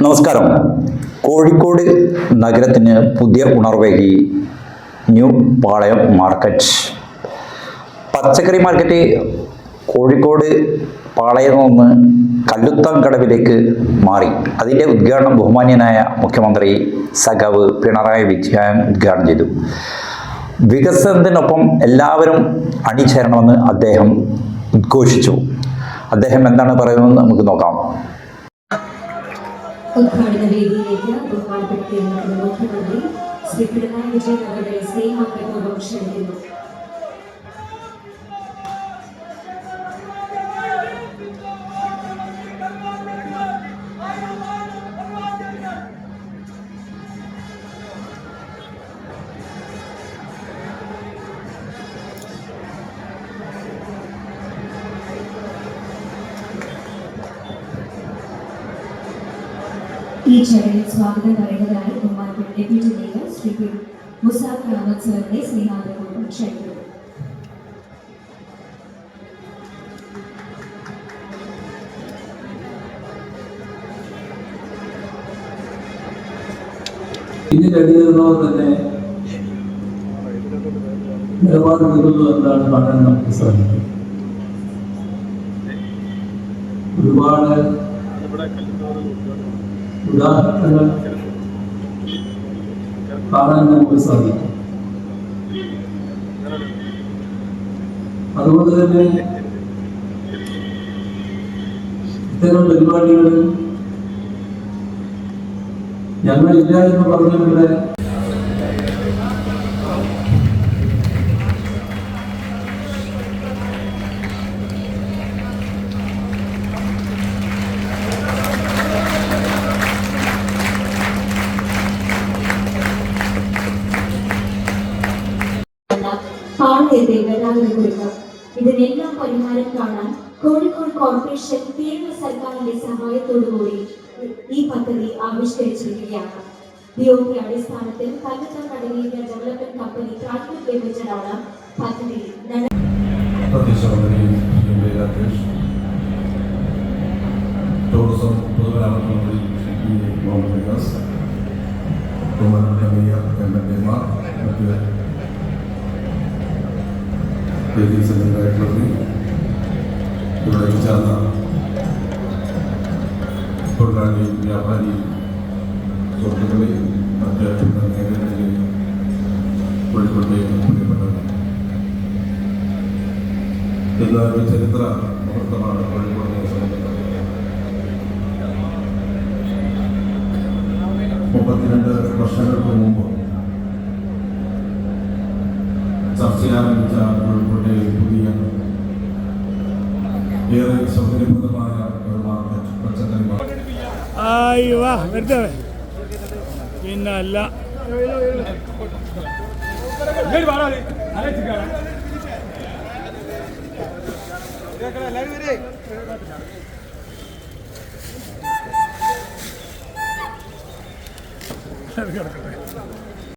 നമസ്കാരം. കോഴിക്കോട് നഗരത്തിന് പുതിയ ഉണർവേകി ന്യൂ പാളയം മാർക്കറ്റ്. പച്ചക്കറി മാർക്കറ്റ് കോഴിക്കോട് പാളയം നിന്ന് കല്ലുത്താൻകടവിലേക്ക് മാറി. അതിൻ്റെ ഉദ്ഘാടനം ബഹുമാന്യനായ മുഖ്യമന്ത്രി സഖാവ് പിണറായി വിജയൻ ഉദ്ഘാടനം ചെയ്തു. വികസനത്തിനൊപ്പം എല്ലാവരും അണിചേരണമെന്ന് അദ്ദേഹം ഉദ്ഘോഷിച്ചു. അദ്ദേഹം എന്താണ് പറയുന്നതെന്ന് നമുക്ക് നോക്കാം. ഉദ്ഘാടന വേദിയിലേക്ക് ബഹുമാനപ്പെട്ട മുഖ്യമന്ത്രി ശ്രീ പിണറായി വിജയൻ അവരുടെ സ്നേഹാദരപൂർവ്വം ക്ഷണിക്കുന്നു. ഈ ചടങ്ങിൽ സ്വാഗതം പറയുന്നതായി ബഹുമാനപ്പെട്ട ഡെപ്യൂട്ടി മേയർ ശ്രീ മുസാഫ് അഹമ്മദ് സാറിനെ സ്നേഹാദരപൂർവ്വം ക്ഷണിക്കുന്നു. ഇതിനടിയതോ തന്നെ നിലപാട് നിൽക്കുന്നു എന്നാണ് കാണാൻ നമുക്ക് സാധിക്കും. ഒരുപാട് ഉദാഹരണങ്ങൾ കാണാൻ നമുക്ക് സാധിക്കും. അതുകൊണ്ട് തന്നെ ഇത്തരം പരിപാടികളിൽ ഞങ്ങളില്ല എന്ന് പറഞ്ഞവിടെ പാളയത്തെ ഗതാഗതക്കുരുക്ക് ഇതിനെല്ലാം പരിഹാരം കാണാൻ കോഴിക്കോട് കോർപ്പറേഷൻ കേരള സർക്കാരിന്റെ സഹായത്തോടുകൂടി ഈ പദ്ധതി ആവിഷ്കരിച്ചിരിക്കുകയാണ്. DOP അടിസ്ഥാനത്തിൽ കല്ലുത്താൻകടവിലെ ഡെവലപ്മെന്റ് കമ്പനി പ്രൈവറ്റ് ലിമിറ്റഡാണ് പദ്ധതി ടൂറിസം പൊതുമരാമത്ത് മന്ത്രി ശ്രീ മുഹമ്മദ് റിയാസ്, ബഹുമാനപ്പെട്ട മേയർ MLA-മാർ, മറ്റ് വേദി സെക്രട്ടറി, ഇവിടെ ചേർന്ന തൊഴിലാളി വ്യാപാരി സുഹൃത്തുക്കളെ, മറ്റ് മേഖലകളിലെ കോഴിക്കോട്ടെ പ്രിയപ്പെട്ടവർ, ഇന്നൊരു ചരിത്ര മുഹൂർത്തമാണ് കോഴിക്കോടിനെ സംബന്ധിച്ചത്. 32 വർഷങ്ങൾക്ക് മുമ്പ് ചർച്ചയാരംഭിച്ച കോഴിക്കോട്ടെ പുതിയ ഏറെ സൗകര്യപ്രദമായ ഒരു മാർക്കറ്റ്, പച്ചക്കറി മാർക്കറ്റ്. പിന്നെ അല്ല കിടക്കട്ടെ.